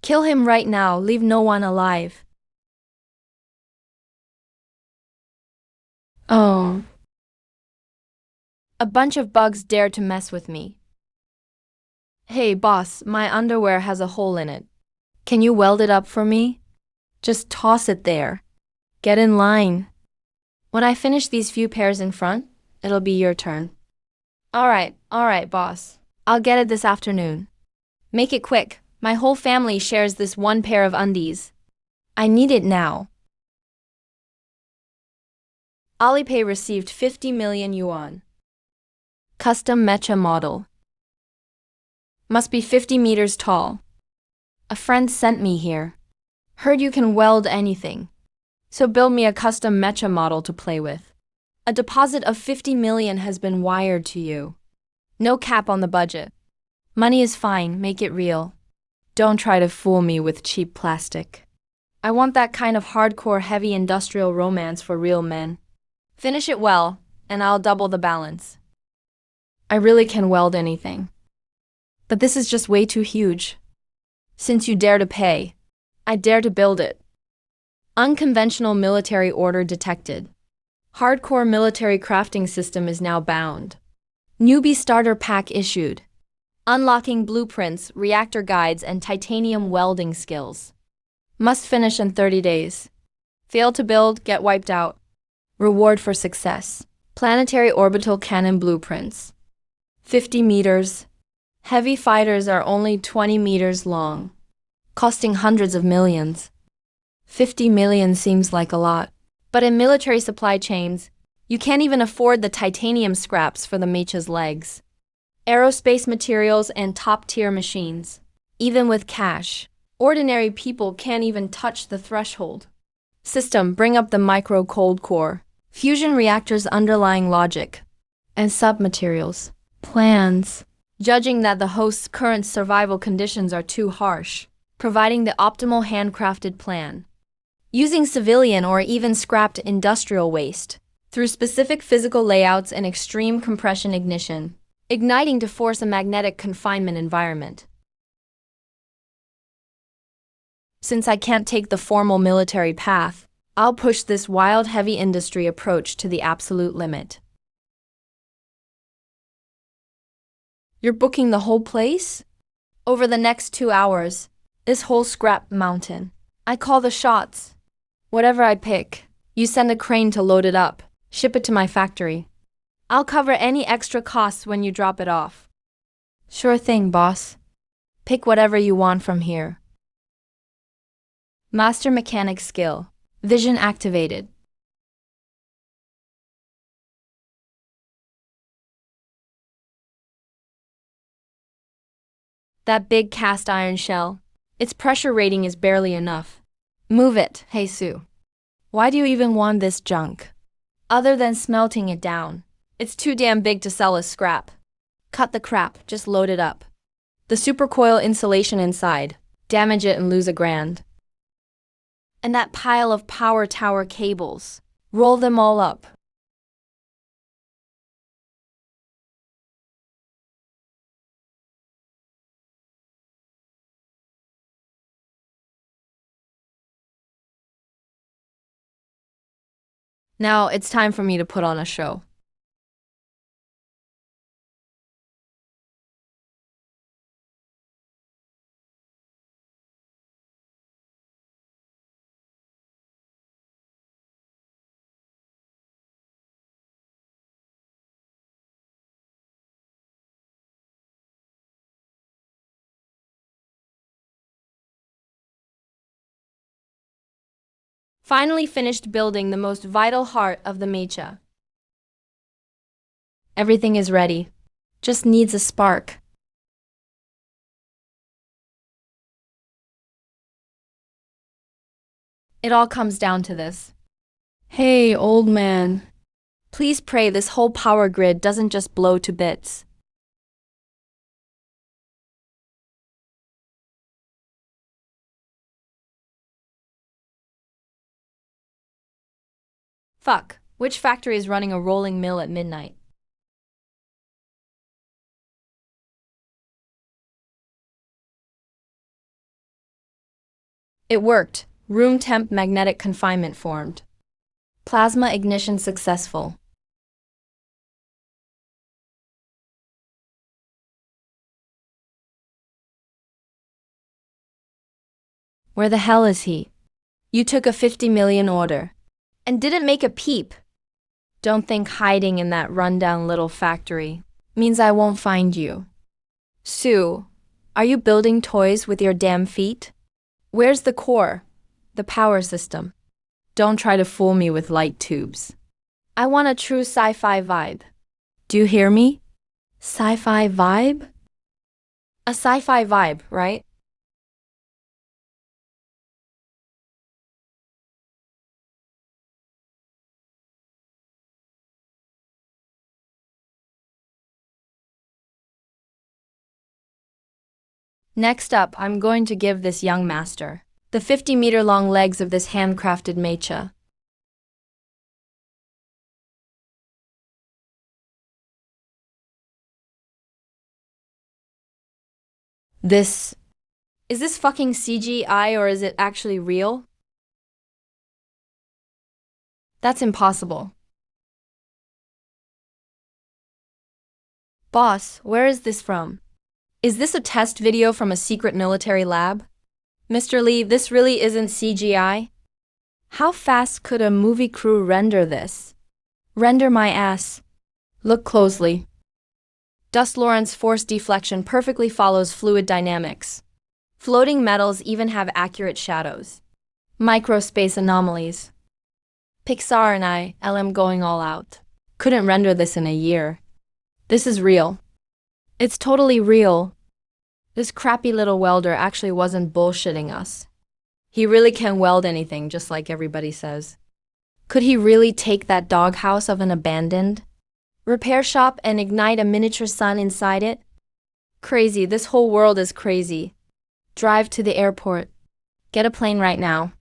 Kill him right now, leave no one alive. Oh. A bunch of bugs dared to mess with me. Hey boss, my underwear has a hole in it. Can you weld it up for me? Just toss it there. Get in line. When I finish these few pairs in front, it'll be your turn. Alright, boss. I'll get it this afternoon. Make it quick. My whole family shares this one pair of undies. I need it now. Alipay received 50 million yuan. Custom Mecha model. Must be 50 meters tall. A friend sent me here. Heard you can weld anything. So build me a custom Mecha model to play with. A deposit of 50 million has been wired to you. No cap on the budget. Money is fine, make it real. Don't try to fool me with cheap plastic. I want that kind of hardcore heavy industrial romance for real men. Finish it well, and I'll double the balance. I really can weld anything. But this is just way too huge. Since you dare to pay, I dare to build it. Unconventional military order detected. Hardcore military crafting system is now bound. Newbie starter pack issued. Unlocking blueprints, reactor guides, and titanium welding skills. Must finish in 30 days. Fail to build, get wiped out. Reward for success. Planetary orbital cannon blueprints. 50 meters. Heavy fighters are only 20 meters long, costing hundreds of millions. 50 million seems like a lot, but in military supply chains, you can't even afford the titanium scraps for the Mecha's legs. Aerospace materials and top-tier machines. Even with cash, ordinary people can't even touch the threshold. System, bring up the micro-cold core, fusion reactors underlying logic, and sub-materials. Plans. Judging that the host's current survival conditions are too harsh, providing the optimal handcrafted plan. Using civilian or even scrapped industrial waste, through specific physical layouts and extreme compression ignition, igniting to force a magnetic confinement environment. Since I can't take the formal military path, I'll push this wild heavy industry approach to the absolute limit. You're booking the whole place? Over the next 2 hours, this whole scrap mountain. I call the shots. Whatever I pick, you send a crane to load it up, ship it to my factory. I'll cover any extra costs when you drop it off. Sure thing, boss. Pick whatever you want from here. Master mechanic skill. Vision activated. That big cast iron shell. Its pressure rating is barely enough. Move it, Jesus. Why do you even want this junk? Other than smelting it down, it's too damn big to sell as scrap. Cut the crap, just load it up. The supercoil insulation inside, damage it and lose $1,000. And that pile of power tower cables, roll them all up. Now it's time for me to put on a show. Finally finished building the most vital heart of the Mecha. Everything is ready. Just needs a spark. It all comes down to this. Hey, old man. Please pray this whole power grid doesn't just blow to bits. Fuck, which factory is running a rolling mill at midnight? It worked. Room temp magnetic confinement formed. Plasma ignition successful. Where the hell is he? You took a 50 million order and didn't make a peep. Don't think hiding in that rundown little factory means I won't find you. Sue, are you building toys with your damn feet? Where's the core? The power system. Don't try to fool me with light tubes. I want a true sci-fi vibe. Do you hear me? Sci-fi vibe? A sci-fi vibe, right? Next up, I'm going to give this young master the 50-meter-long legs of this handcrafted Mech. Is this fucking CGI or is it actually real? That's impossible. Boss, where is this from? Is this a test video from a secret military lab? Mr. Lee, this really isn't CGI? How fast could a movie crew render this? Render my ass. Look closely. Dust Lorentz force deflection perfectly follows fluid dynamics. Floating metals even have accurate shadows. Microspace anomalies. Pixar and I, LM going all out. Couldn't render this in a year. This is real. It's totally real. This crappy little welder actually wasn't bullshitting us. He really can weld anything, just like everybody says. Could he really take that doghouse of an abandoned repair shop and ignite a miniature sun inside it? Crazy, this whole world is crazy. Drive to the airport. Get a plane right now.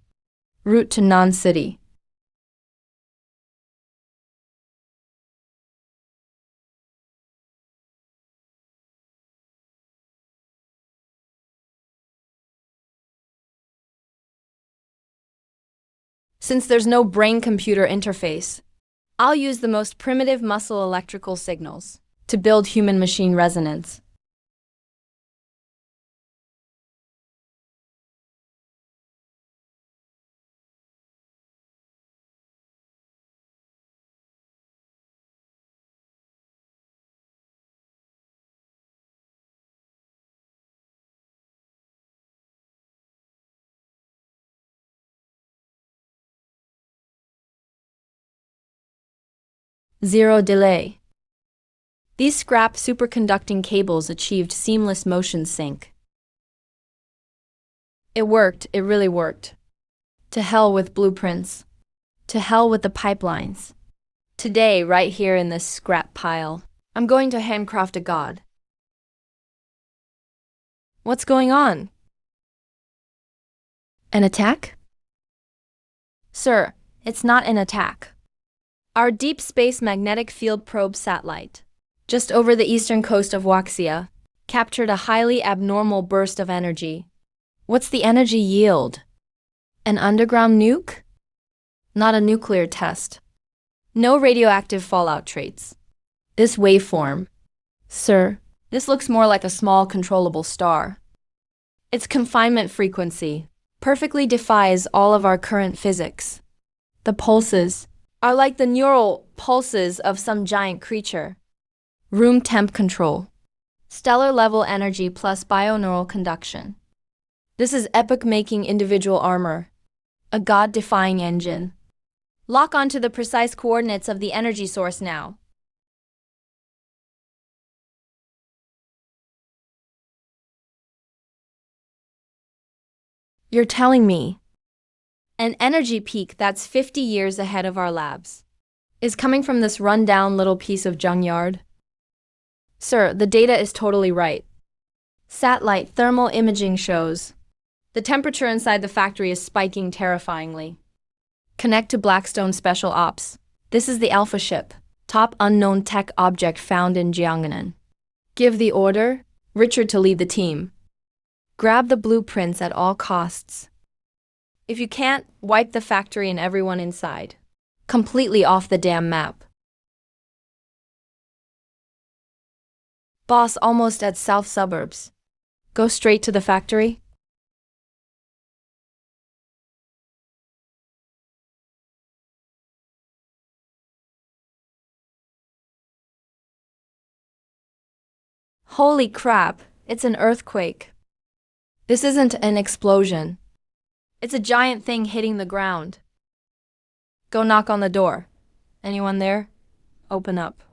Route to non-city. Since there's no brain-computer interface, I'll use the most primitive muscle electrical signals to build human-machine resonance. Zero delay. These scrap superconducting cables achieved seamless motion sync. It worked, it really worked. To hell with blueprints. To hell with the pipelines. Today, right here in this scrap pile, I'm going to handcraft a god. What's going on? An attack? Sir, it's not an attack. Our deep space magnetic field probe satellite, just over the eastern coast of Waxia, captured a highly abnormal burst of energy. What's the energy yield? An underground nuke? Not a nuclear test. No radioactive fallout traits. This waveform, sir, this looks more like a small controllable star. Its confinement frequency perfectly defies all of our current physics. The pulses are like the neural pulses of some giant creature. Room temp control. Stellar level energy plus bioneural conduction. This is epoch-making individual armor. A god-defying engine. Lock onto the precise coordinates of the energy source now. You're telling me an energy peak that's 50 years ahead of our labs is coming from this run-down little piece of junkyard? Sir, the data is totally right. Satellite thermal imaging shows the temperature inside the factory is spiking terrifyingly. Connect to Blackstone Special Ops. This is the Alpha ship, top unknown tech object found in Jiangnan. Give the order, Richard to lead the team. Grab the blueprints at all costs. If you can't, wipe the factory and everyone inside. Completely off the damn map. Boss, almost at south suburbs. Go straight to the factory? Holy crap, it's an earthquake. This isn't an explosion. It's a giant thing hitting the ground. Go knock on the door. Anyone there? Open up.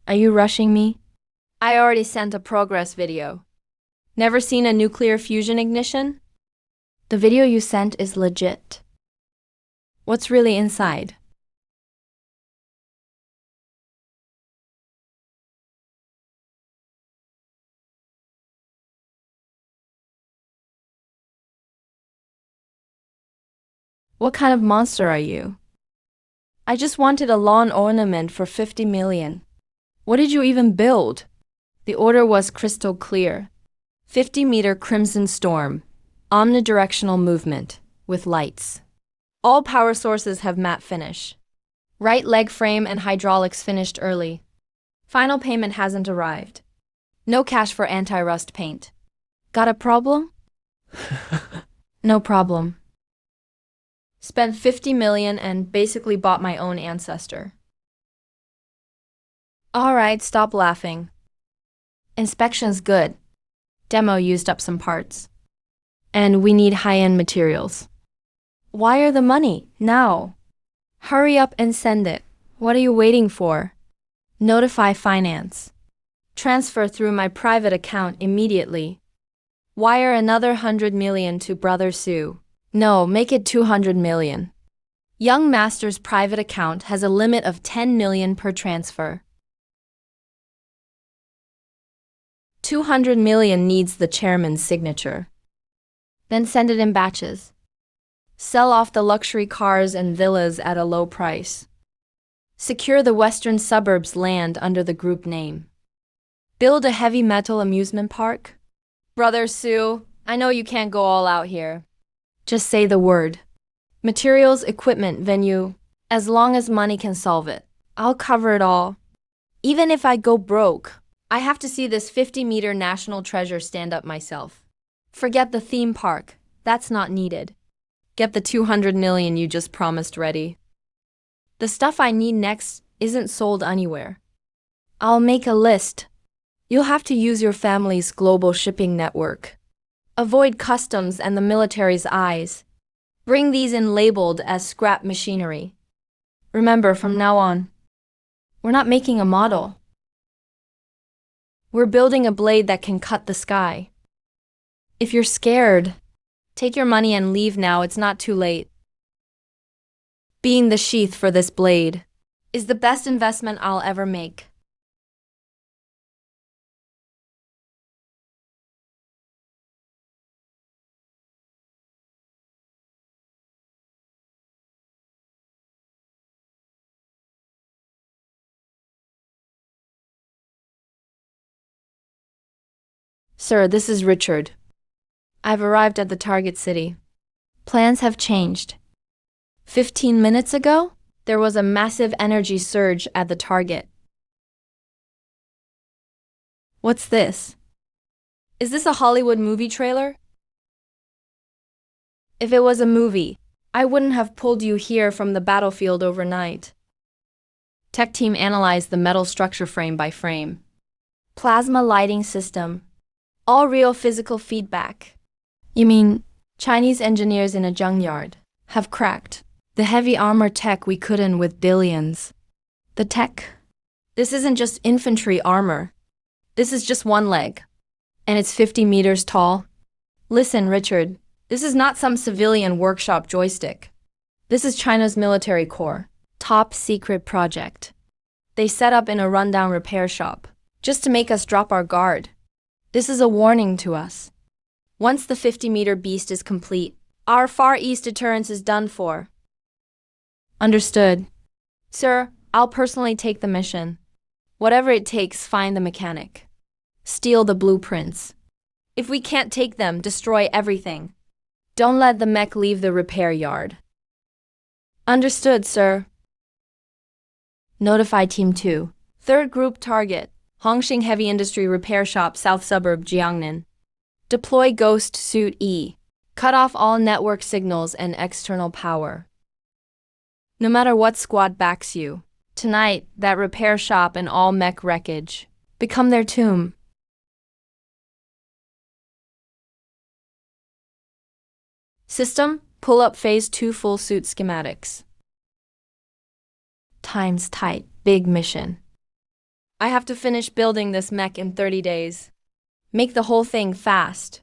Are you rushing me? I already sent a progress video. Never seen a nuclear fusion ignition? The video you sent is legit. What's really inside? What kind of monster are you? I just wanted a lawn ornament for 50 million. What did you even build? The order was crystal clear. 50-meter crimson storm, omnidirectional movement, with lights. All power sources have matte finish. Right leg frame and hydraulics finished early. Final payment hasn't arrived. No cash for anti-rust paint. Got a problem? No problem. Spent 50 million and basically bought my own ancestor. Alright, stop laughing. Inspection's good. Demo used up some parts. And we need high-end materials. Wire the money, now. Hurry up and send it. What are you waiting for? Notify finance. Transfer through my private account immediately. Wire another 100 million to Brother Sue. No, make it 200 million. Young Master's private account has a limit of 10 million per transfer. 200 million needs the chairman's signature. Then send it in batches. Sell off the luxury cars and villas at a low price. Secure the western suburbs land under the group name. Build a heavy metal amusement park. Brother Sue, I know you can't go all out here. Just say the word. Materials, equipment, venue. As long as money can solve it, I'll cover it all. Even if I go broke, I have to see this 50-meter national treasure stand up myself. Forget the theme park. That's not needed. Get the 200 million you just promised ready. The stuff I need next isn't sold anywhere. I'll make a list. You'll have to use your family's global shipping network. Avoid customs and the military's eyes. Bring these in labeled as scrap machinery. Remember, from now on, we're not making a model. We're building a blade that can cut the sky. If you're scared, take your money and leave now, it's not too late. Being the sheath for this blade is the best investment I'll ever make. Sir, this is Richard. I've arrived at the target city. Plans have changed. 15 minutes ago, there was a massive energy surge at the target. What's this? Is this a Hollywood movie trailer? If it was a movie, I wouldn't have pulled you here from the battlefield overnight. Tech team analyzed the metal structure frame by frame. Plasma lighting system. All real physical feedback. You mean Chinese engineers in a junkyard have cracked the heavy armor tech we couldn't with billions. The tech? This isn't just infantry armor. This is just one leg. And it's 50 meters tall. Listen, Richard, this is not some civilian workshop joystick. This is China's military core. Top secret project. They set up in a rundown repair shop just to make us drop our guard. This is a warning to us. Once the 50-meter beast is complete, our Far East deterrence is done for. Understood. Sir, I'll personally take the mission. Whatever it takes, find the mechanic. Steal the blueprints. If we can't take them, destroy everything. Don't let the mech leave the repair yard. Understood, sir. Notify Team 2. Third group target, Hongqing Heavy Industry Repair Shop, South Suburb, Jiangnan. Deploy Ghost Suit E. Cut off all network signals and external power. No matter what squad backs you, tonight, that repair shop and all mech wreckage become their tomb. System, pull up Phase 2 full suit schematics. Time's tight, big mission. I have to finish building this mech in 30 days. Make the whole thing fast.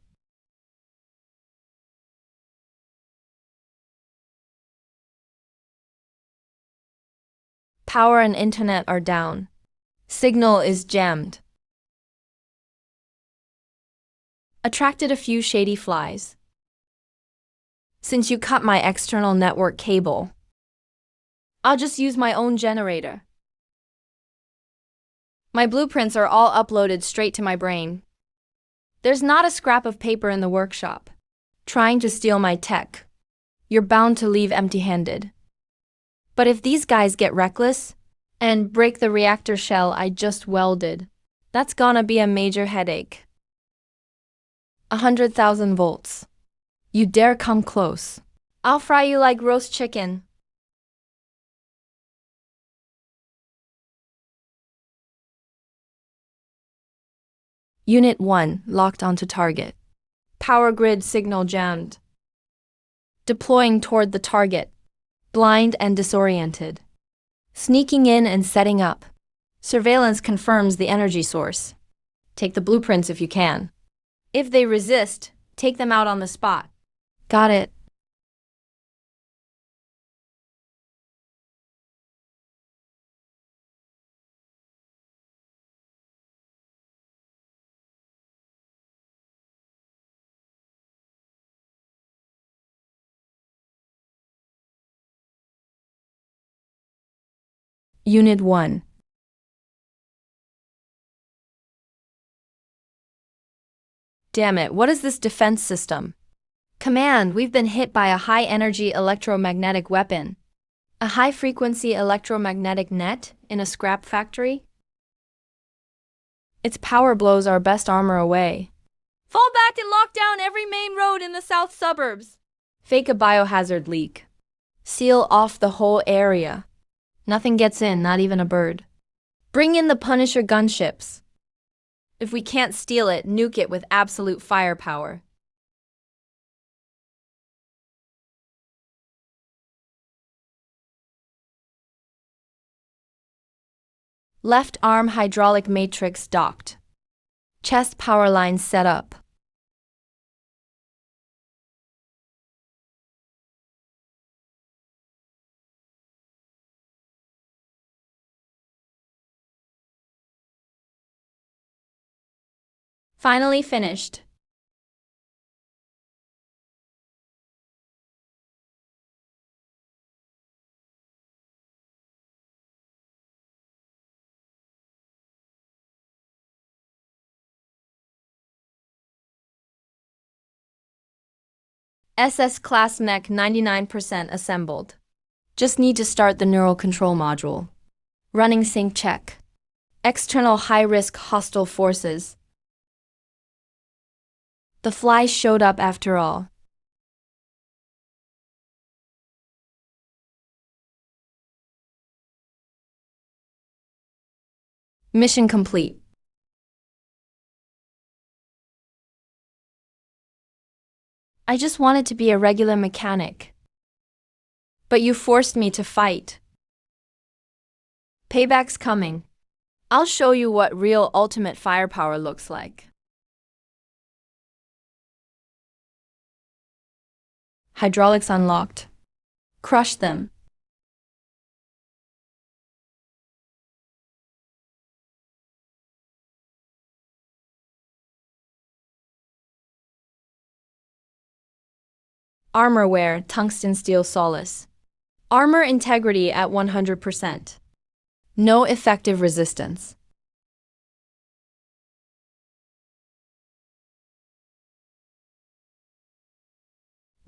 Power and internet are down. Signal is jammed. Attracted a few shady flies. Since you cut my external network cable, I'll just use my own generator. My blueprints are all uploaded straight to my brain. There's not a scrap of paper in the workshop. Trying to steal my tech. You're bound to leave empty-handed. But if these guys get reckless and break the reactor shell I just welded, that's gonna be a major headache. 100,000 volts. You dare come close, I'll fry you like roast chicken. Unit 1 locked onto target. Power grid signal jammed. Deploying toward the target. Blind and disoriented. Sneaking in and setting up. Surveillance confirms the energy source. Take the blueprints if you can. If they resist, take them out on the spot. Got it. Unit 1. Damn it, what is this defense system? Command, we've been hit by a high-energy electromagnetic weapon. A high-frequency electromagnetic net in a scrap factory? Its power blows our best armor away. Fall back and lock down every main road in the south suburbs. Fake a biohazard leak. Seal off the whole area. Nothing gets in, not even a bird. Bring in the Punisher gunships. If we can't steal it, nuke it with absolute firepower. Left arm hydraulic matrix docked. Chest power line set up. Finally finished. SS class mech 99% assembled. Just need to start the neural control module. Running sync check. External high-risk hostile forces. The fly showed up after all. Mission complete. I just wanted to be a regular mechanic. But you forced me to fight. Payback's coming. I'll show you what real ultimate firepower looks like. Hydraulics unlocked. Crush them. Armor wear, tungsten steel solace. Armor integrity at 100%. No effective resistance.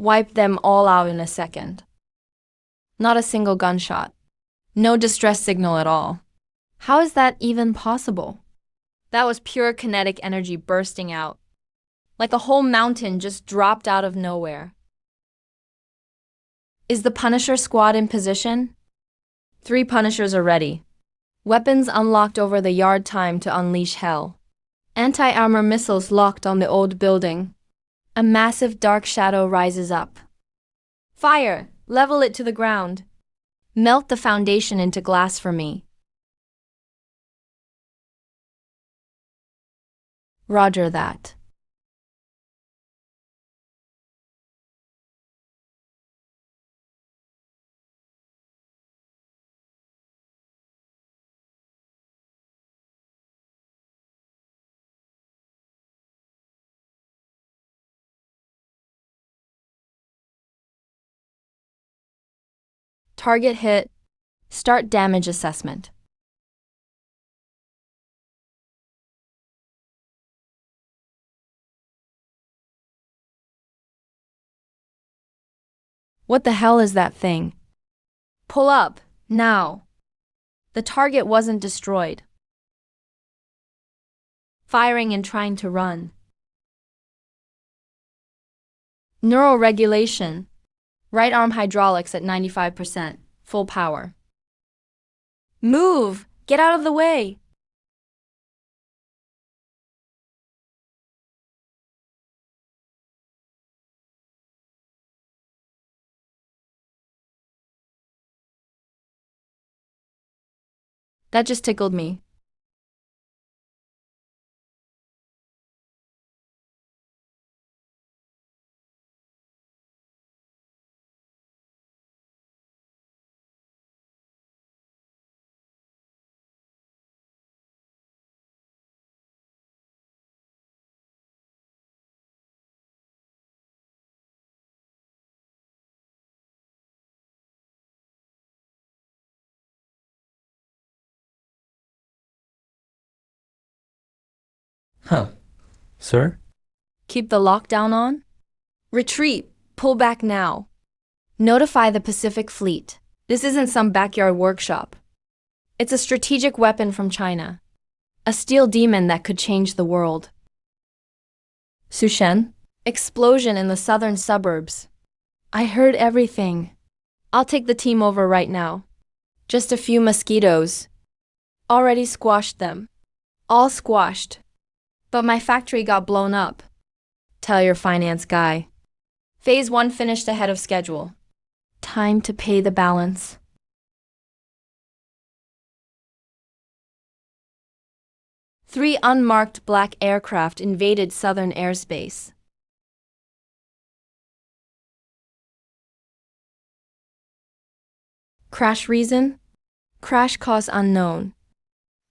Wipe them all out in a second. Not a single gunshot. No distress signal at all. How is that even possible? That was pure kinetic energy bursting out. Like a whole mountain just dropped out of nowhere. Is the Punisher squad in position? 3 Punishers are ready. Weapons unlocked over the yard time to unleash hell. Anti-armor missiles locked on the old building. A massive dark shadow rises up. Fire! Level it to the ground. Melt the foundation into glass for me. Roger that. Target hit. Start damage assessment. What the hell is that thing? Pull up, now. The target wasn't destroyed. Firing and trying to run. Neural regulation. Right arm hydraulics at 95%, full power. Move! Get out of the way! That just tickled me. Huh. Sir? Keep the lockdown on? Retreat! Pull back now. Notify the Pacific Fleet. This isn't some backyard workshop. It's a strategic weapon from China. A steel demon that could change the world. Sushen? Explosion in the southern suburbs. I heard everything. I'll take the team over right now. Just a few mosquitoes. Already squashed them. All squashed. But my factory got blown up. Tell your finance guy. Phase 1 finished ahead of schedule. Time to pay the balance. Three unmarked black aircraft invaded southern airspace. Crash reason? Crash cause unknown.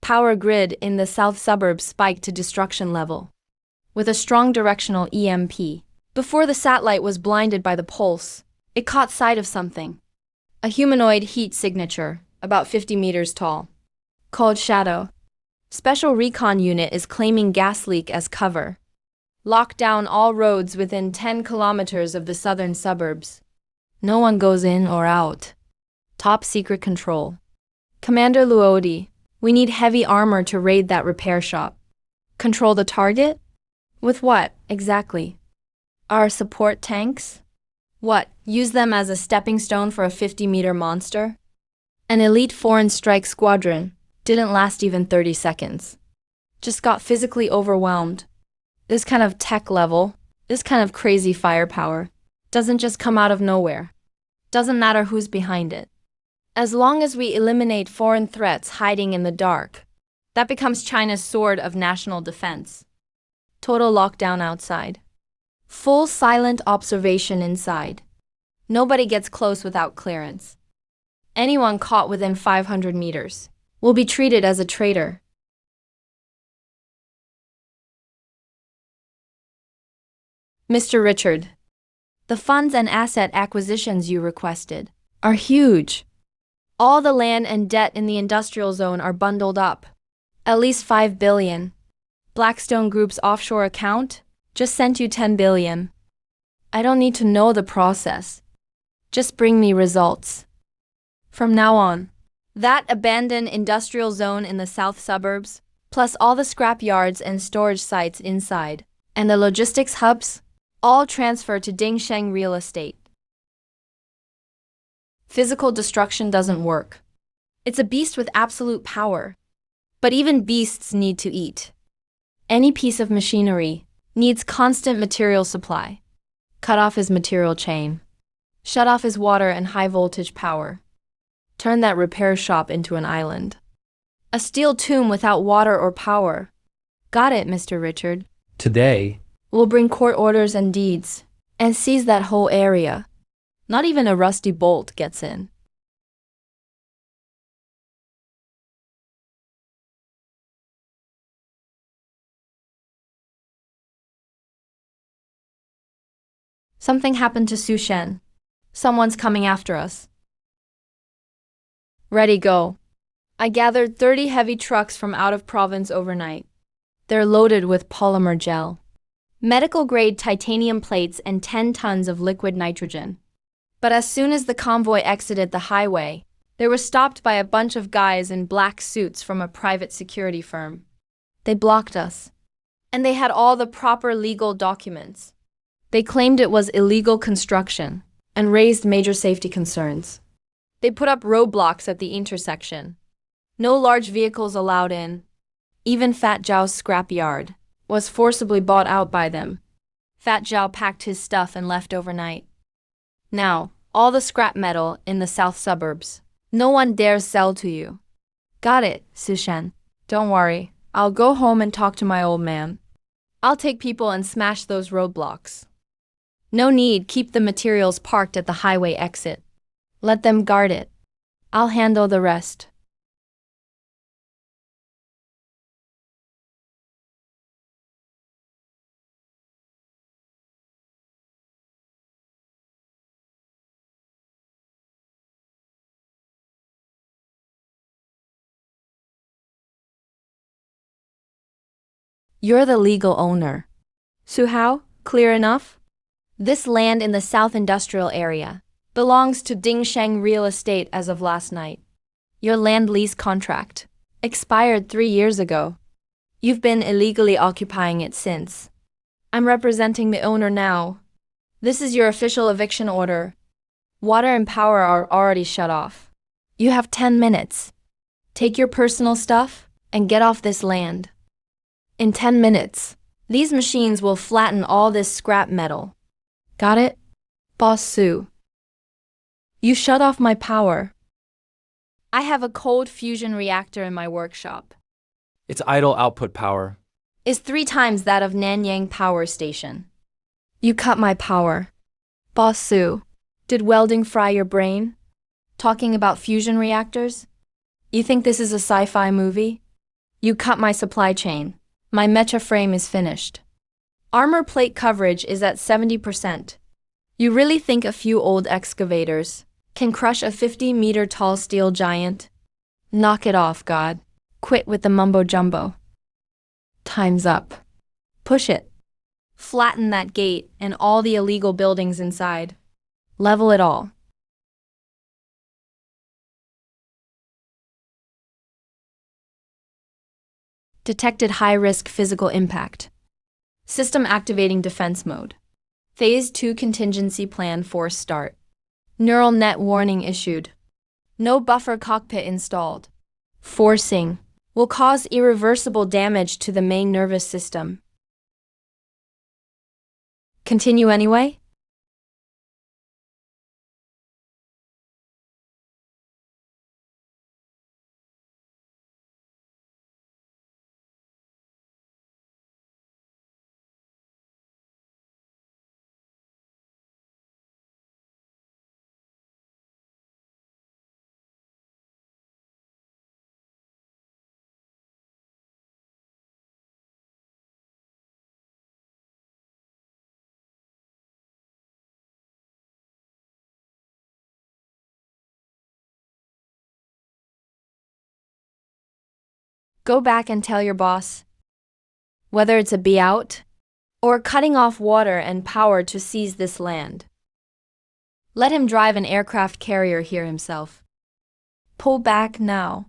Power grid in the south suburbs spiked to destruction level, with a strong directional EMP. Before the satellite was blinded by the pulse, it caught sight of something. A humanoid heat signature, about 50 meters tall. Called Shadow. Special recon unit is claiming gas leak as cover. Lock down all roads within 10 kilometers of the southern suburbs. No one goes in or out. Top secret control. Commander Luodi, we need heavy armor to raid that repair shop. Control the target? With what, exactly? Our support tanks? What, use them as a stepping stone for a 50-meter monster? An elite foreign strike squadron didn't last even 30 seconds. Just got physically overwhelmed. This kind of tech level, this kind of crazy firepower, doesn't just come out of nowhere. Doesn't matter who's behind it. As long as we eliminate foreign threats hiding in the dark, that becomes China's sword of national defense. Total lockdown outside. Full silent observation inside. Nobody gets close without clearance. Anyone caught within 500 meters will be treated as a traitor. Mr. Richard, the funds and asset acquisitions you requested are huge. All the land and debt in the industrial zone are bundled up. At least 5 billion. Blackstone Group's offshore account just sent you 10 billion. I don't need to know the process. Just bring me results. From now on, that abandoned industrial zone in the south suburbs, plus all the scrap yards and storage sites inside, and the logistics hubs, all transfer to Dingsheng Real Estate. Physical destruction doesn't work. It's a beast with absolute power. But even beasts need to eat. Any piece of machinery needs constant material supply. Cut off his material chain. Shut off his water and high voltage power. Turn that repair shop into an island. A steel tomb without water or power. Got it, Mr. Richard. Today, We'll bring court orders and deeds and seize that whole area. Not even a rusty bolt gets in. Something happened to Su Shen. Someone's coming after us. Ready, go. I gathered 30 heavy trucks from out of province overnight. They're loaded with polymer gel, medical-grade titanium plates, and 10 tons of liquid nitrogen. But as soon as the convoy exited the highway, they were stopped by a bunch of guys in black suits from a private security firm. They blocked us, and they had all the proper legal documents. They claimed it was illegal construction and raised major safety concerns. They put up roadblocks at the intersection. No large vehicles allowed in. Even Fat Zhao's scrap yard was forcibly bought out by them. Fat Zhao packed his stuff and left overnight. Now, all the scrap metal in the south suburbs, no one dares sell to you. Got it, Su Shen. Don't worry, I'll go home and talk to my old man. I'll take people and smash those roadblocks. No need, keep the materials parked at the highway exit. Let them guard it. I'll handle the rest. You're the legal owner. Su Hao, clear enough? This land in the South Industrial Area belongs to Dingsheng Real Estate as of last night. Your land lease contract expired 3 years ago. You've been illegally occupying it since. I'm representing the owner now. This is your official eviction order. Water and power are already shut off. You have 10 minutes. Take your personal stuff and get off this land. In 10 minutes, these machines will flatten all this scrap metal. Got it? Boss Su. You shut off my power. I have a cold fusion reactor in my workshop. its idle output power Is 3 times that of Nanyang Power Station. You cut my power. Boss Su, did welding fry your brain? Talking about fusion reactors? You think this is a sci-fi movie? You cut my supply chain. My Mech frame is finished. Armor plate coverage is at 70%. You really think a few old excavators can crush a 50-meter tall steel giant? Knock it off, God. Quit with the mumbo-jumbo. Time's up. Push it. Flatten that gate and all the illegal buildings inside. Level it all. Detected high-risk physical impact. System activating defense mode. Phase 2 contingency plan force start. Neural net warning issued. No buffer cockpit installed. Forcing will cause irreversible damage to the main nervous system. Continue anyway? Go back and tell your boss. Whether it's a be out or cutting off water and power to seize this land. Let him drive an aircraft carrier here himself. Pull back now.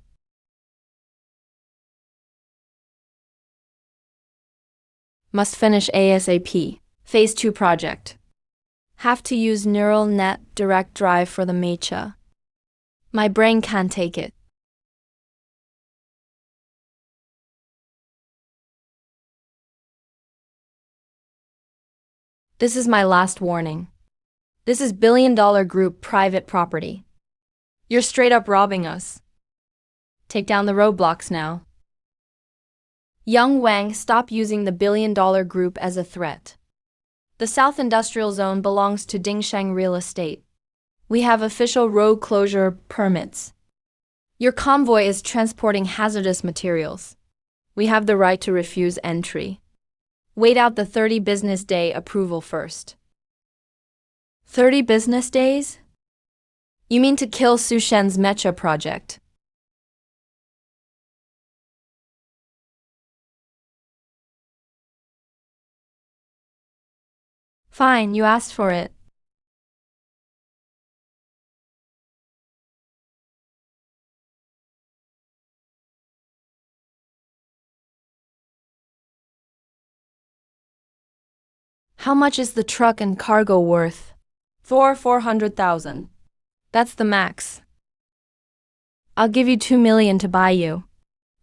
Must finish ASAP. Phase 2 project. Have to use neural net direct drive for the Mech. My brain can't take it. This is my last warning. This is billion-dollar group private property. You're straight up robbing us. Take down the roadblocks now. Young Wang, stop using the billion-dollar group as a threat. The South Industrial Zone belongs to Dingsheng Real Estate. We have official road closure permits. Your convoy is transporting hazardous materials. We have the right to refuse entry. Wait out the 30 business day approval first. 30 business days? You mean to kill Sushen's Mech project? Fine, you asked for it. How much is the truck and cargo worth? 400,000. That's the max. I'll give you 2 million to buy you.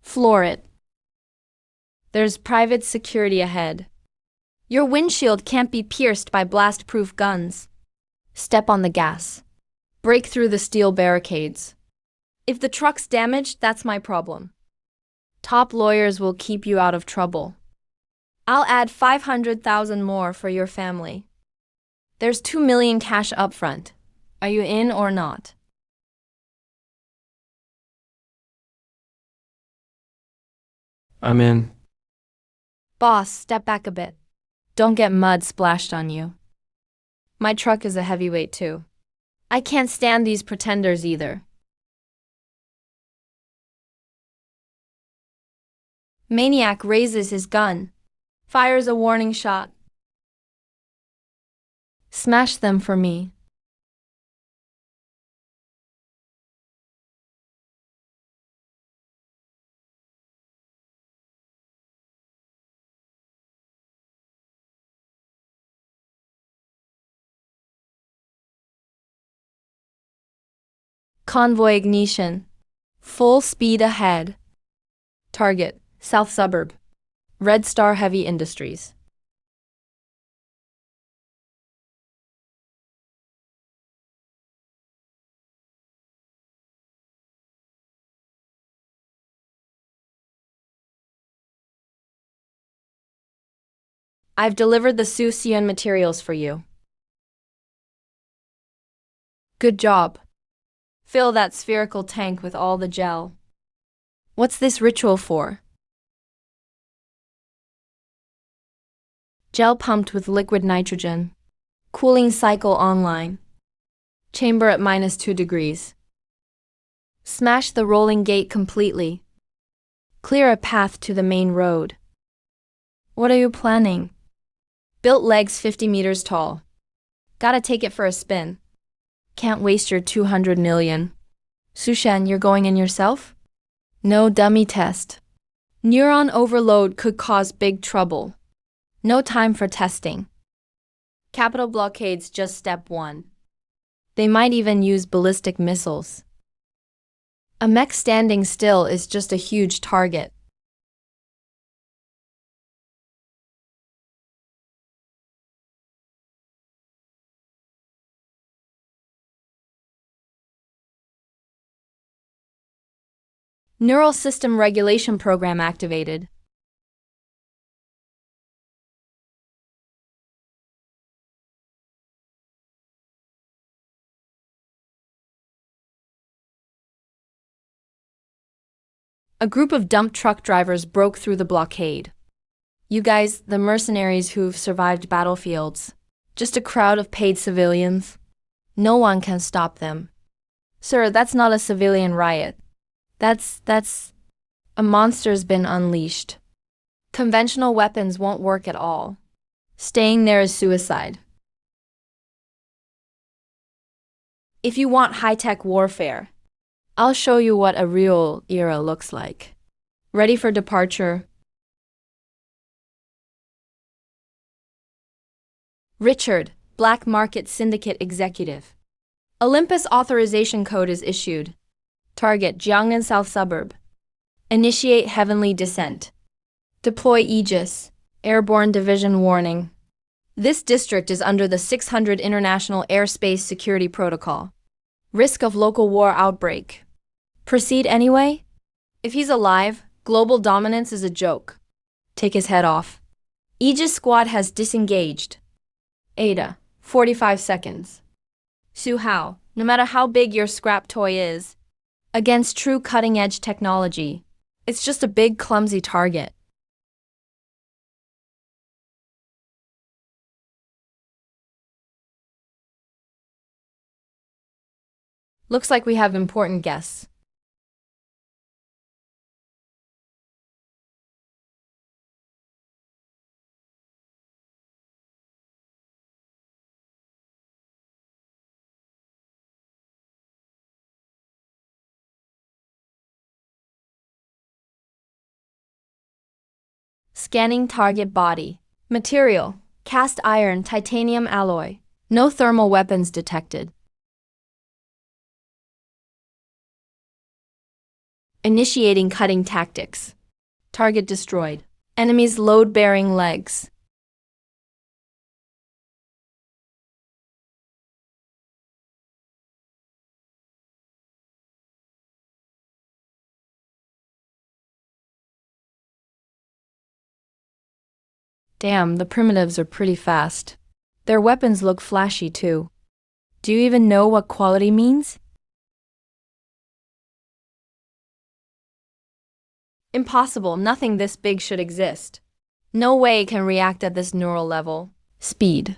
Floor it. There's private security ahead. Your windshield can't be pierced by blast-proof guns. Step on the gas. Break through the steel barricades. If the truck's damaged, that's my problem. Top lawyers will keep you out of trouble. I'll add 500,000 more for your family. There's 2 million cash upfront. Are you in or not? I'm in. Boss, step back a bit. Don't get mud splashed on you. My truck is a heavyweight too. I can't stand these pretenders either. Maniac raises his gun. Fires a warning shot. Smash them for me. Convoy ignition. Full speed ahead. Target, South Suburb. Red Star Heavy Industries. I've delivered the Susian materials for you. Good job. Fill that spherical tank with all the gel. What's this ritual for? Gel pumped with liquid nitrogen. Cooling cycle online. Chamber at -2 degrees. Smash the rolling gate completely. Clear a path to the main road. What are you planning? Built legs 50 meters tall. Gotta take it for a spin. Can't waste your 200 million. Sushen, you're going in yourself? No dummy test. Neuron overload could cause big trouble. No time for testing. Capital blockades just step 1. They might even use ballistic missiles. A mech standing still is just a huge target. Neural system regulation program activated. A group of dump truck drivers broke through the blockade. You guys, the mercenaries who've survived battlefields. Just a crowd of paid civilians. No one can stop them. Sir, that's not a civilian riot. That's a monster's been unleashed. Conventional weapons won't work at all. Staying there is suicide. If you want high-tech warfare, I'll show you what a real era looks like. Ready for departure? Richard, Black Market Syndicate Executive. Olympus authorization code is issued. Target Jiangnan South Suburb. Initiate heavenly descent. Deploy Aegis. Airborne Division warning. This district is under the 600 International Airspace Security Protocol. Risk of local war outbreak. Proceed anyway? If he's alive, global dominance is a joke. Take his head off. Aegis squad has disengaged. Ada, 45 seconds. Su Hao, no matter how big your scrap toy is, against true cutting-edge technology, it's just a big, clumsy target. Looks like we have important guests. Scanning target body. Material: cast iron titanium alloy. No thermal weapons detected. Initiating cutting tactics. Target destroyed. Enemy's load-bearing legs. Damn, the primitives are pretty fast. Their weapons look flashy too. Do you even know what quality means? Impossible, nothing this big should exist. No way it can react at this neural level. Speed.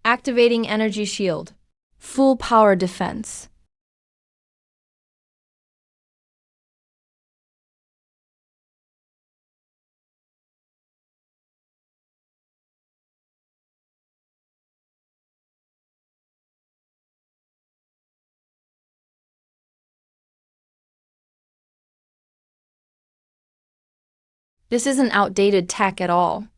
Activating energy shield. Full power defense. This isn't outdated tech at all.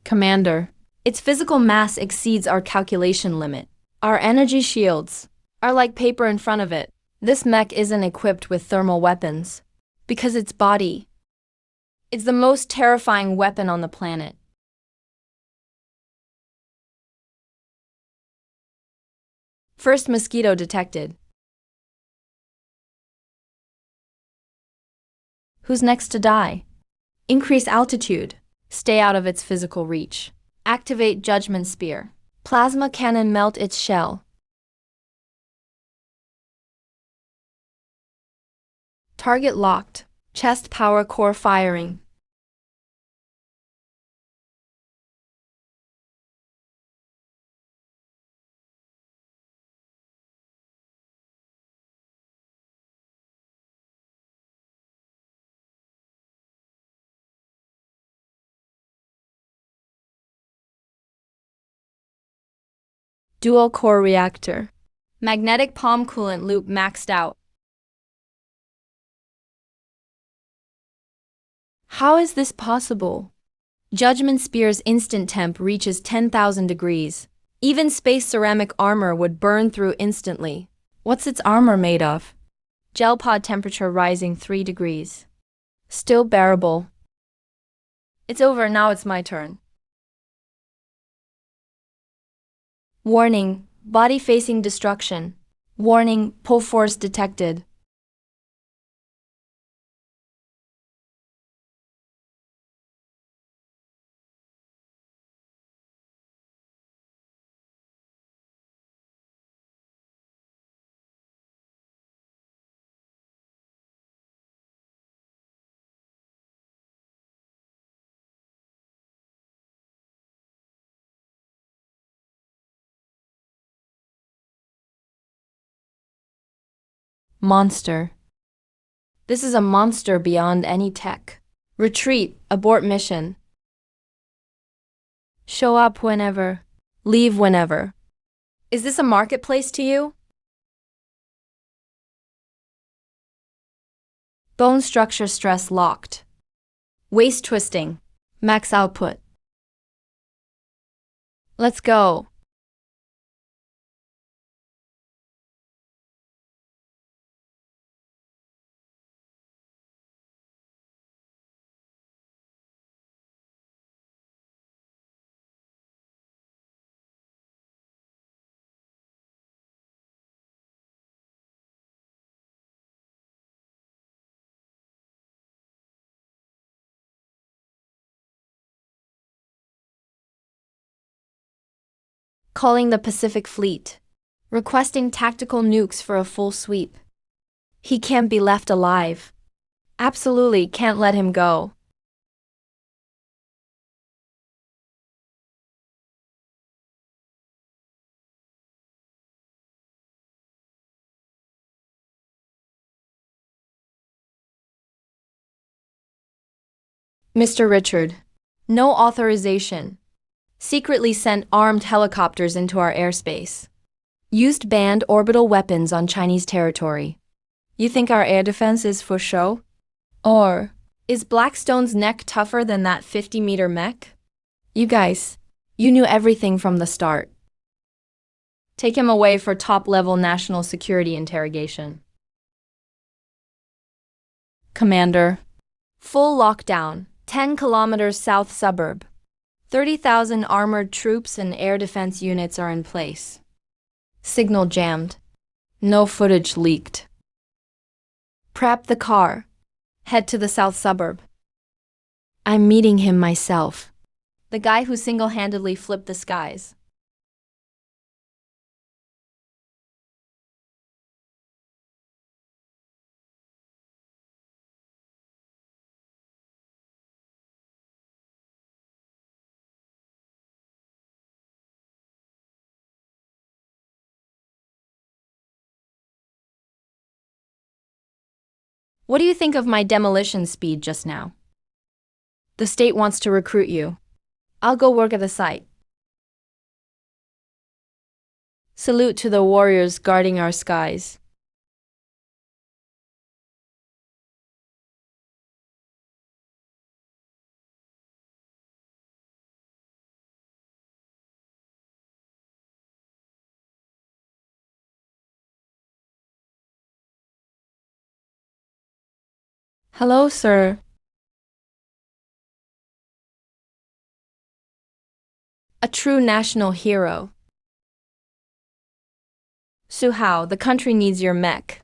Commander, its physical mass exceeds our calculation limit. Our energy shields are like paper in front of it. This mech isn't equipped with thermal weapons because its body is the most terrifying weapon on the planet. First mosquito detected. Who's next to die? Increase altitude. Stay out of its physical reach. Activate Judgment Spear. Plasma cannon melt its shell. Target locked. Chest power core firing. Dual core reactor. Magnetic palm coolant loop maxed out. How is this possible? Judgment Spear's instant temp reaches 10,000 degrees. Even space ceramic armor would burn through instantly. What's its armor made of? Gel pod temperature rising 3 degrees. Still bearable. It's over, now it's my turn. Warning, body facing destruction. Warning, pull force detected. Monster. This is a monster beyond any tech. Retreat, abort mission. Show up whenever. Leave whenever. Is this a marketplace to you? Bone structure stress locked. Waist twisting. Max output. Let's go. Calling the Pacific Fleet. Requesting tactical nukes for a full sweep. He can't be left alive. Absolutely can't let him go. Mr. Richard. No authorization. Secretly sent armed helicopters into our airspace. Used banned orbital weapons on Chinese territory. You think our air defense is for show? Or is Blackstone's neck tougher than that 50-meter mech? You guys, you knew everything from the start. Take him away for top-level national security interrogation. Commander. Full lockdown, 10 kilometers south suburb. 30,000 armored troops and air defense units are in place. Signal jammed. No footage leaked. Prep the car. Head to the south suburb. I'm meeting him myself. The guy who single-handedly flipped the skies. What do you think of my demolition speed just now? The state wants to recruit you. I'll go work at the site. Salute to the warriors guarding our skies. Hello, sir. A true national hero. Su Hao, the country needs your mech.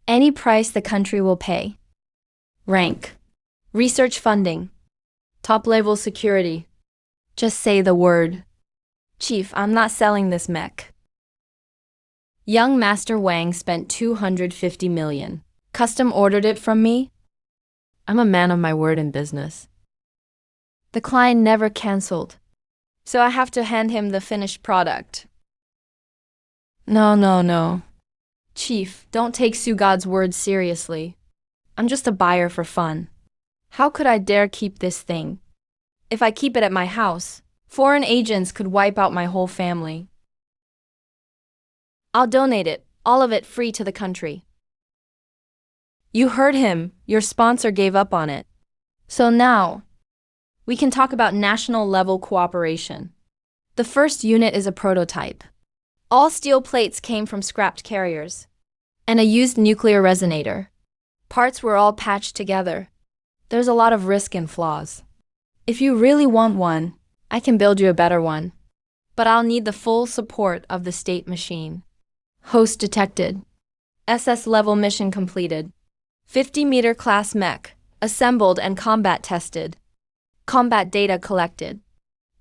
Any price the country will pay. Rank. Research funding. Top-level security. Just say the word. Chief, I'm not selling this mech. Young Master Wang spent 250 million. Custom ordered it from me? I'm a man of my word in business. The client never cancelled, so I have to hand him the finished product. No. Chief, don't take Sugod's words seriously. I'm just a buyer for fun. How could I dare keep this thing? If I keep it at my house, foreign agents could wipe out my whole family. I'll donate it, all of it free to the country. You heard him, your sponsor gave up on it. So now, we can talk about national-level cooperation. The first unit is a prototype. All steel plates came from scrapped carriers. And a used nuclear resonator. Parts were all patched together. There's a lot of risk and flaws. If you really want one, I can build you a better one. But I'll need the full support of the state machine. Host detected. SS level mission completed. 50-meter class mech, assembled and combat tested. Combat data collected.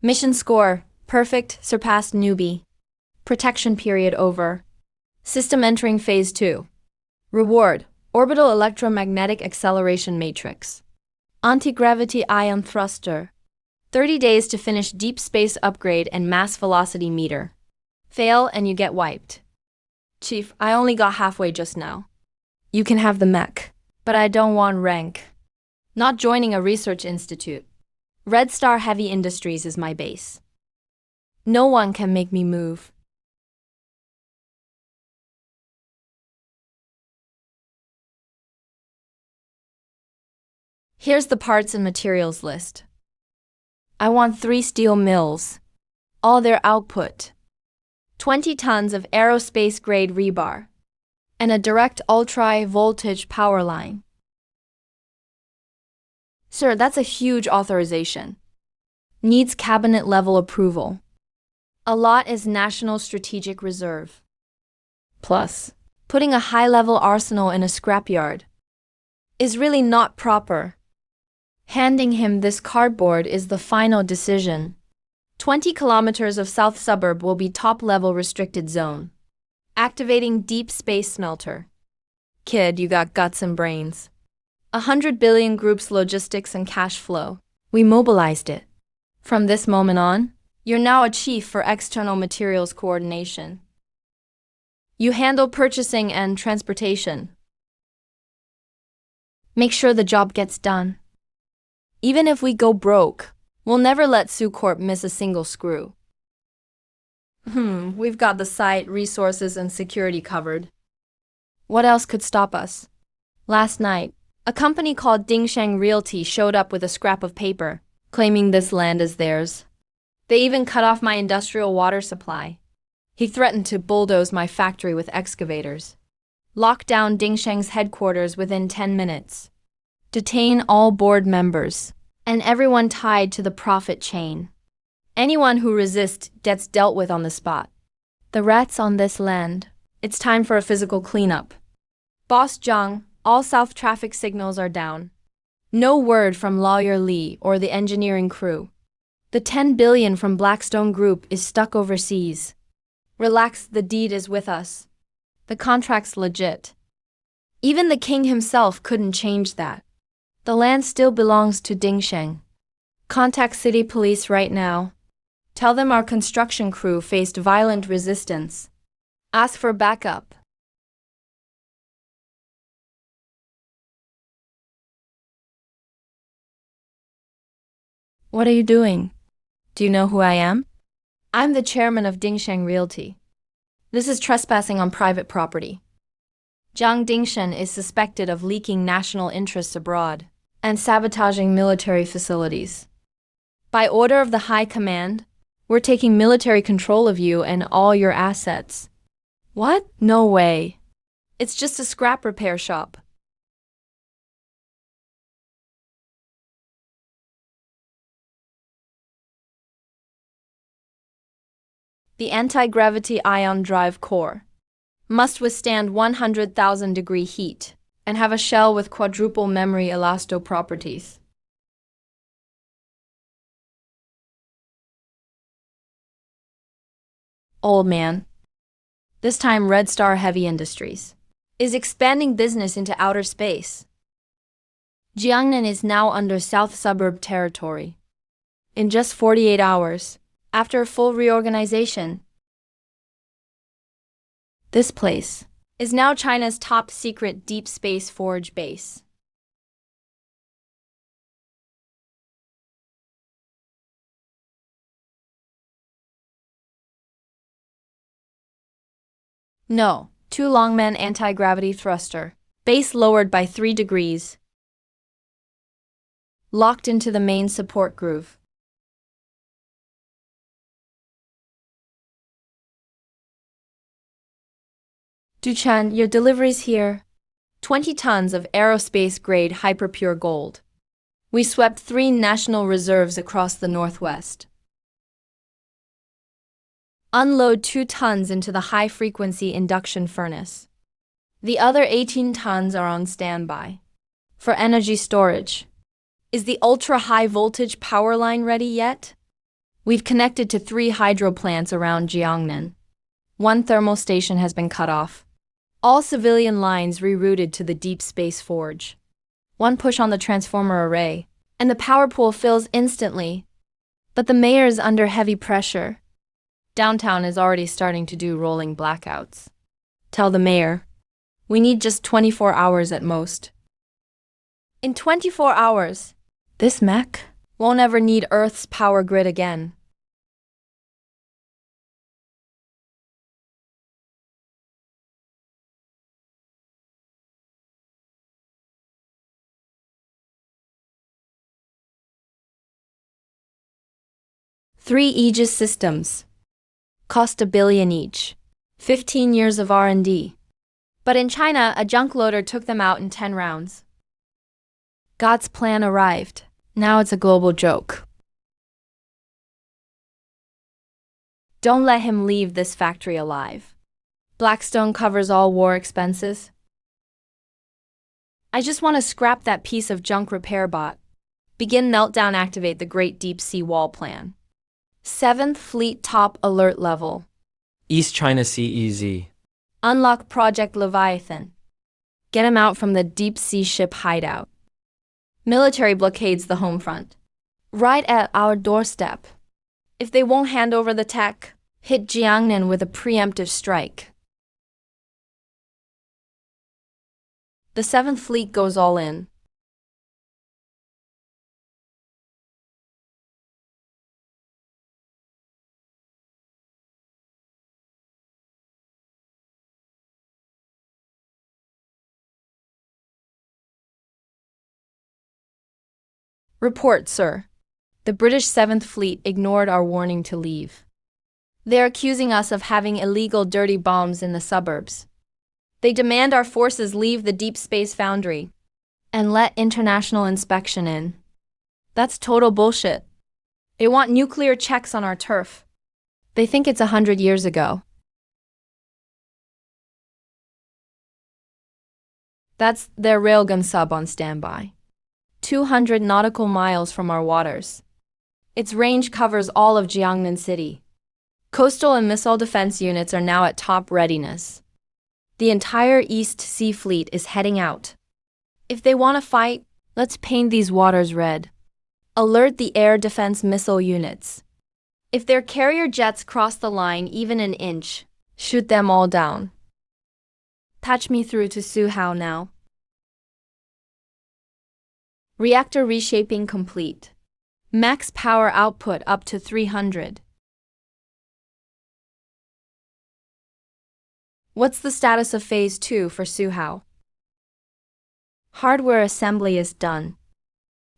Mission score, perfect, surpassed newbie. Protection period over. System entering phase 2. Reward, orbital electromagnetic acceleration matrix. Anti-gravity ion thruster. 30 days to finish deep space upgrade and mass velocity meter. Fail and you get wiped. Chief, I only got halfway just now. You can have the mech, but I don't want rank. Not joining a research institute. Red Star Heavy Industries is my base. No one can make me move. Here's the parts and materials list. I want 3 steel mills. All their output. 20 tons of aerospace-grade rebar. And a direct ultra-voltage power line. Sir, that's a huge authorization. Needs cabinet-level approval. A lot is National Strategic Reserve. Plus, putting a high-level arsenal in a scrapyard is really not proper. Handing him this cardboard is the final decision. 20 kilometers of south suburb will be top-level restricted zone. Activating deep space smelter. Kid, you got guts and brains. 100 billion groups logistics and cash flow. We mobilized it. From this moment on, you're now a chief for external materials coordination. You handle purchasing and transportation. Make sure the job gets done. Even if we go broke, we'll never let Sucorp miss a single screw. We've got the site, resources, and security covered. What else could stop us? Last night, a company called Dingsheng Realty showed up with a scrap of paper, claiming this land is theirs. They even cut off my industrial water supply. He threatened to bulldoze my factory with excavators. Lock down Dingsheng's headquarters within 10 minutes. Detain all board members and everyone tied to the profit chain. Anyone who resists gets dealt with on the spot. The rats on this land. It's time for a physical cleanup. Boss Zhang, all south traffic signals are down. No word from Lawyer Li or the engineering crew. The 10 billion from Blackstone Group is stuck overseas. Relax, the deed is with us. The contract's legit. Even the king himself couldn't change that. The land still belongs to Dingsheng. Contact city police right now. Tell them our construction crew faced violent resistance. Ask for backup. What are you doing? Do you know who I am? I'm the chairman of Dingsheng Realty. This is trespassing on private property. Jiang Dingshen is suspected of leaking national interests abroad and sabotaging military facilities. By order of the High Command, we're taking military control of you and all your assets. What? No way. It's just a scrap repair shop. The anti-gravity ion drive core must withstand 100,000 degree heat and have a shell with quadruple memory elasto properties. Old man. This time Red Star Heavy Industries is expanding business into outer space. Jiangnan is now under South Suburb territory. In just 48 hours, after a full reorganization, this place is now China's top secret deep space forge base. No, 2 Longman anti-gravity thruster, base lowered by 3 degrees. Locked into the main support groove. Duchan, your delivery's here. 20 tons of aerospace-grade hyperpure gold. We swept 3 national reserves across the Northwest. Unload 2 tons into the high-frequency induction furnace. The other 18 tons are on standby for energy storage. Is the ultra-high voltage power line ready yet? We've connected to 3 hydro plants around Jiangnan. 1 thermal station has been cut off. All civilian lines rerouted to the deep space forge. 1 push on the transformer array, and the power pool fills instantly. But the mayor is under heavy pressure. Downtown is already starting to do rolling blackouts. Tell the mayor, we need just 24 hours at most. In 24 hours, this Mech Won't ever need Earth's power grid again. Three Aegis systems. Cost $1 billion each. 15 years of R&D. But in China, a junk loader took them out in 10 rounds. God's plan arrived. Now it's a global joke. Don't let him leave this factory alive. Blackstone covers all war expenses. I just want to scrap that piece of junk repair bot. Begin meltdown, activate the Great Deep Sea Wall plan. 7th Fleet top alert level. East China Sea EZ. Unlock Project Leviathan. Get him out from the deep sea ship hideout. Military blockades the home front. Right at our doorstep. If they won't hand over the tech, hit Jiangnan with a preemptive strike. The 7th Fleet goes all in. Report, sir. The British 7th Fleet ignored our warning to leave. They're accusing us of having illegal dirty bombs in the suburbs. They demand our forces leave the deep space foundry and let international inspection in. That's total bullshit. They want nuclear checks on our turf. They think it's 100 years ago. That's their railgun sub on standby. 200 nautical miles from our waters. Its range covers all of Jiangnan City. Coastal and missile defense units are now at top readiness. The entire East Sea Fleet is heading out. If they want to fight, let's paint these waters red. Alert the air defense missile units. If their carrier jets cross the line even an inch, shoot them all down. Patch me through to Suhao now. Reactor reshaping complete. Max power output up to 300. What's the status of Phase 2 for Suhao? Hardware assembly is done.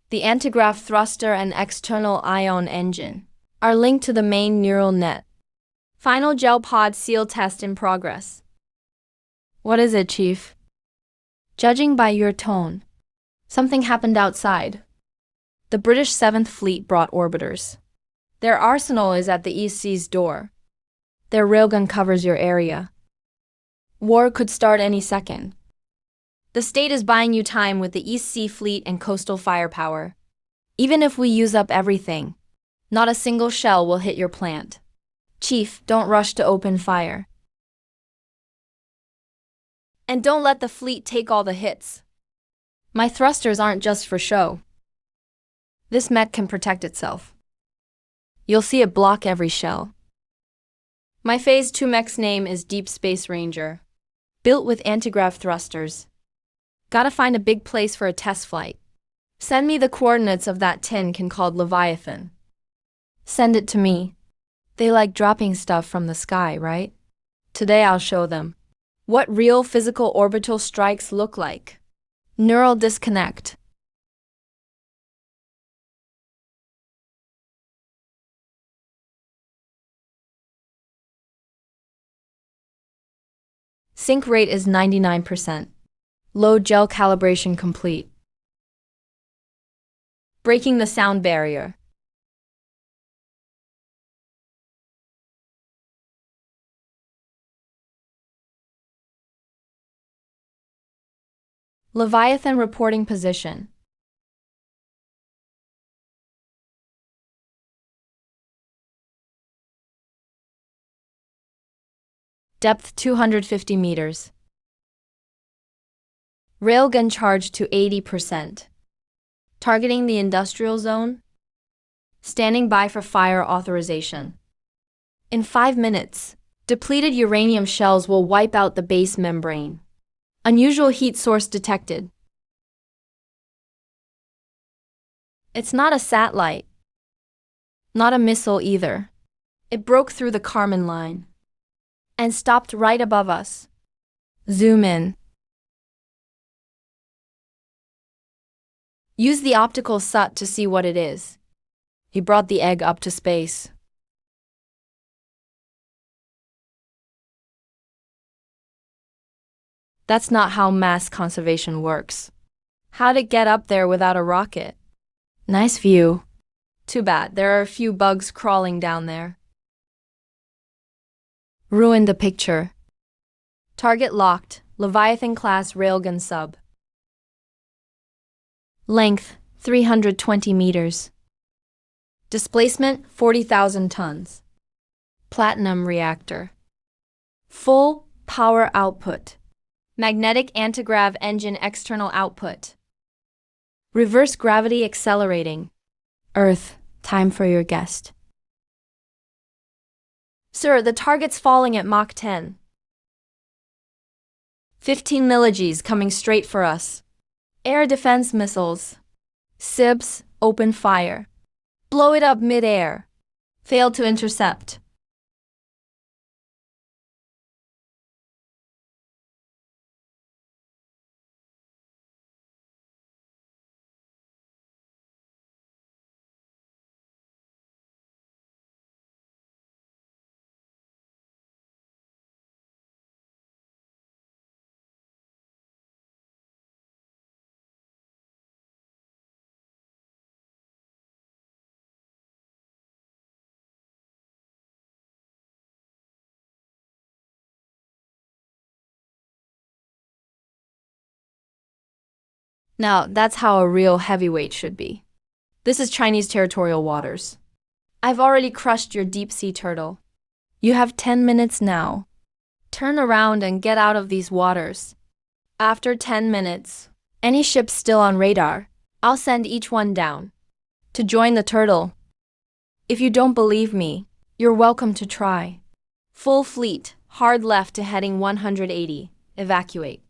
The antigrav thruster and external ion engine are linked to the main neural net. Final gel pod seal test in progress. What is it, Chief? Judging by your tone, something happened outside. The British 7th Fleet brought orbiters. Their arsenal is at the East Sea's door. Their railgun covers your area. War could start any second. The state is buying you time with the East Sea Fleet and coastal firepower. Even if we use up everything, not a single shell will hit your plant. Chief, don't rush to open fire. And don't let the fleet take all the hits. My thrusters aren't just for show. This mech can protect itself. You'll see it block every shell. My Phase 2 mech's name is Deep Space Ranger. Built with antigrav thrusters. Gotta find a big place for a test flight. Send me the coordinates of that tin can called Leviathan. Send it to me. They like dropping stuff from the sky, right? Today I'll show them what real physical orbital strikes look like. Neural disconnect. Sync rate is 99%. Load gel calibration complete. Breaking the sound barrier. Leviathan reporting position. Depth 250 meters. Railgun charge to 80%. Targeting the industrial zone. Standing by for fire authorization. In 5 minutes, depleted uranium shells will wipe out the base membrane. Unusual heat source detected. It's not a satellite. Not a missile either. It broke through the Kármán line and stopped right above us. Zoom in. Use the optical SUT to see what it is. He brought the egg up to space. That's not how mass conservation works. How'd it get up there without a rocket? Nice view. Too bad, there are a few bugs crawling down there. Ruined the picture. Target locked, Leviathan-class railgun sub. Length, 320 meters. Displacement, 40,000 tons. Platinum reactor. Full power output. Magnetic antigrav engine external output. Reverse gravity accelerating. Earth, time for your guest. Sir, the target's falling at Mach 10. 15 milligs coming straight for us. Air defense missiles. SIBs, open fire. Blow it up mid-air. Failed to intercept. Now, that's how a real heavyweight should be. This is Chinese territorial waters. I've already crushed your deep-sea turtle. You have 10 minutes now. Turn around and get out of these waters. After 10 minutes, any ship still on radar, I'll send each one down to join the turtle. If you don't believe me, you're welcome to try. Full fleet, hard left to heading 180. Evacuate.